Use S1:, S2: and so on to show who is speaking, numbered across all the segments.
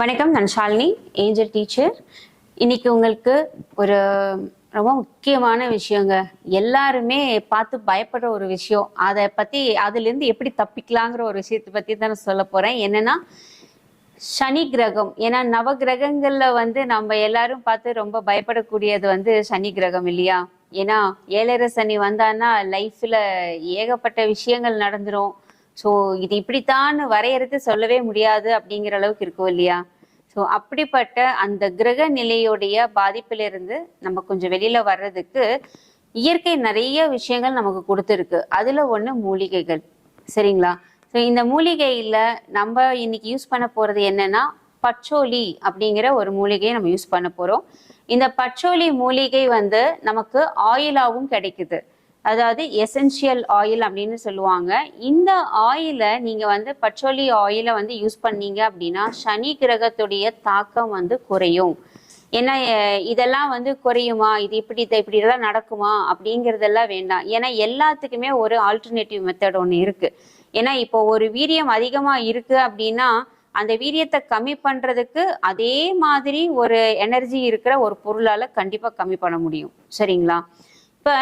S1: வணக்கம், நான் Shalini, angel teacher. இன்னைக்கு உங்களுக்கு ஒரு ரொம்ப முக்கியமான விஷயங்க. எல்லாருமே பார்த்து பயப்படுற ஒரு விஷயம். அதை பத்தி அதுலேருந்து எப்படி தப்பிக்கலாங்கிற ஒரு விஷயத்தை பத்தி தான் நான் சொல்ல போறேன். என்னன்னா சனி கிரகம். ஏன்னா நவ கிரகங்கள்ல நம்ம எல்லாரும் பார்த்து ரொம்ப பயப்படக்கூடியது சனி கிரகம் இல்லையா? ஏன்னா 7.5 சனி வந்தான்னா லைஃப்ல ஏகப்பட்ட விஷயங்கள் நடந்துரும். ஸோ இது இப்படித்தான் வரையறுத்து சொல்லவே முடியாது அப்படிங்கிற அளவுக்கு இருக்கும் இல்லையா? ஸோ அப்படிப்பட்ட அந்த கிரக நிலையுடைய பாதிப்பிலிருந்து நம்ம கொஞ்சம் வெளியில வர்றதுக்கு இயற்கை நிறைய விஷயங்கள் நமக்கு கொடுத்துருக்கு. அதுல ஒண்ணு மூலிகைகள். சரிங்களா? ஸோ இந்த மூலிகையில நம்ம இன்னைக்கு யூஸ் பண்ண போறது என்னன்னா பச்சோலி அப்படிங்கிற ஒரு மூலிகையை நம்ம யூஸ் பண்ண போறோம். இந்த பச்சோலி மூலிகை நமக்கு ஆயிலாவும் கிடைக்குது. அதாவது எசென்ஷியல் ஆயில் அப்படின்னு சொல்லுவாங்க. இந்த ஆயிலை நீங்க பச்சோலி ஆயிலை யூஸ் பண்ணீங்க அப்படின்னா சனி கிரகத்துடைய தாக்கம் குறையும். ஏன்னா இதெல்லாம் குறையுமா, இது இப்படிதான் நடக்குமா அப்படிங்கிறதெல்லாம் வேண்டாம். ஏன்னா எல்லாத்துக்குமே ஒரு ஆல்டர்னேட்டிவ் மெத்தட் ஒன்று இருக்கு. ஏன்னா இப்போ ஒரு வீரியம் அதிகமா இருக்கு அப்படின்னா அந்த வீரியத்தை கம்மி பண்றதுக்கு அதே மாதிரி ஒரு எனர்ஜி இருக்கிற ஒரு பொருளால கண்டிப்பா கம்மி பண்ண முடியும். சரிங்களா? இப்ப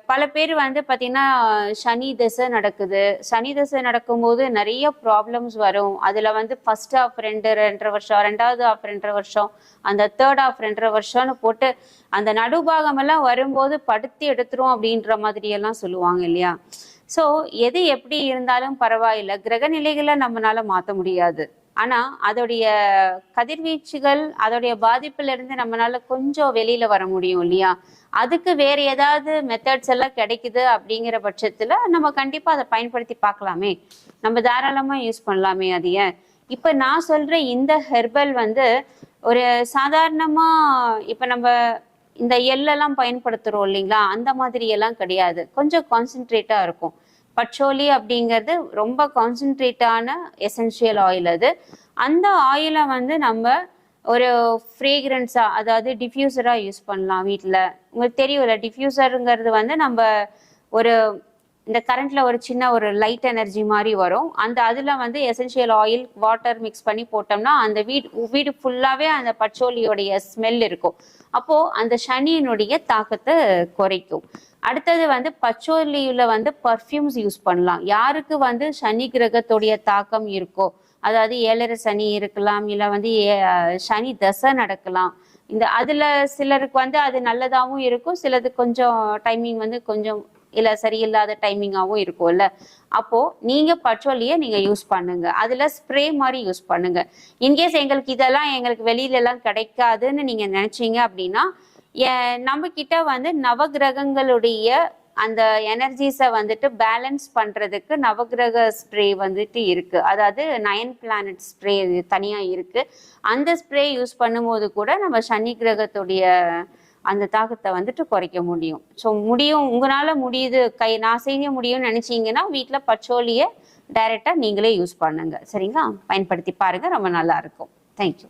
S1: பல பேர் பாத்தீங்கன்னா சனி தசை நடக்குது. சனி தசை நடக்கும்போது நிறைய ப்ராப்ளம்ஸ் வரும். அதுல ஃபர்ஸ்ட் ஹாஃப் 2.5 வருஷம், ரெண்டாவது ஹாஃப் 2.5 வருஷம், அந்த தேர்ட் ஹாஃப் 2.5 வருஷம்னு போட்டு அந்த நடுபாகம் எல்லாம் வரும்போது படுத்தி எடுத்துரும் அப்படின்ற மாதிரி எல்லாம் சொல்லுவாங்க இல்லையா? ஸோ எது எப்படி இருந்தாலும் பரவாயில்ல, கிரக நிலைகளை நம்மளால மாற்ற முடியாது. ஆனா அதோடைய கதிர்வீச்சுகள், அதோடைய பாதிப்புல இருந்து நம்மளால கொஞ்சம் வெளியில வர முடியும் இல்லையா? அதுக்கு வேற ஏதாவது மெத்தட்ஸ் எல்லாம் கிடைக்குது அப்படிங்கிற பட்சத்துல நம்ம கண்டிப்பா அதை பயன்படுத்தி பார்க்கலாமே. நம்ம தாராளமா யூஸ் பண்ணலாமே. அதைய இப்ப நான் சொல்ற இந்த ஹெர்பல் ஒரு சாதாரணமா இப்ப நம்ம இந்த எள்ளெல்லாம் பயன்படுத்துறோம் இல்லைங்களா? அந்த மாதிரி எல்லாம் கிடையாது. கொஞ்சம் கான்சென்ட்ரேட்டா இருக்கும். பச்சோலி அப்படிங்கிறது ரொம்ப கான்சென்ட்ரேட்டான எசென்ஷியல் ஆயில். அது அந்த ஆயிலை நம்ம ஒரு ஃப்ரேக்ரன்ஸா, அதாவது டிஃப்யூசரா யூஸ் பண்ணலாம் வீட்டில். உங்களுக்கு தெரியும்ல, டிஃப்யூசருங்கிறது நம்ம ஒரு இந்த கரண்ட்ல ஒரு சின்ன ஒரு லைட் எனர்ஜி மாதிரி வரும். அதுல எசென்ஷியல் ஆயில் வாட்டர் மிக்ஸ் பண்ணி போட்டோம்னா அந்த வீடு ஃபுல்லாவே அந்த பச்சோலியோடைய ஸ்மெல் இருக்கும். அப்போ அந்த சனியினுடைய தாக்கத்தை குறைக்கும். அடுத்தது பச்சோலியில பர்ஃப்யூம்ஸ் யூஸ் பண்ணலாம். யாருக்கு சனி கிரகத்துடைய தாக்கம் இருக்கோ, அதாவது 7.5 சனி இருக்கலாம், இல்ல சனி தசை நடக்கலாம். அதுல சிலருக்கு அது நல்லதாகவும் இருக்கும், சிலது கொஞ்சம் டைமிங் கொஞ்சம் இல்ல சரியில்லாத டைமிங்காகவும் இருக்கும்ல. அப்போ நீங்க பச்சோலியை நீங்க யூஸ் பண்ணுங்க. அதுல ஸ்ப்ரே மாதிரி யூஸ் பண்ணுங்க. இன்கேஸ் எங்களுக்கு வெளியில எல்லாம் கிடைக்காதுன்னு நீங்க நினைச்சீங்க அப்படின்னா நம்ம கிட்ட நவகிரகங்களுடைய அந்த எனர்ஜிஸை பேலன்ஸ் பண்றதுக்கு நவகிரக ஸ்ப்ரே இருக்கு. அதாவது 9 பிளானட் ஸ்ப்ரே தனியா இருக்கு. அந்த ஸ்ப்ரே யூஸ் பண்ணும்போது கூட நம்ம சனி கிரகத்துடைய அந்த தாக்கத்தை குறைக்க முடியும். ஸோ உங்களால முடியுது, நான் செய்ய முடியும்னு நினைச்சீங்கன்னா வீட்டில் பச்சோலியை டைரக்டா நீங்களே யூஸ் பண்ணுங்க. சரிங்களா? பயன்படுத்தி பாருங்க, ரொம்ப நல்லா இருக்கும். தேங்க்யூ.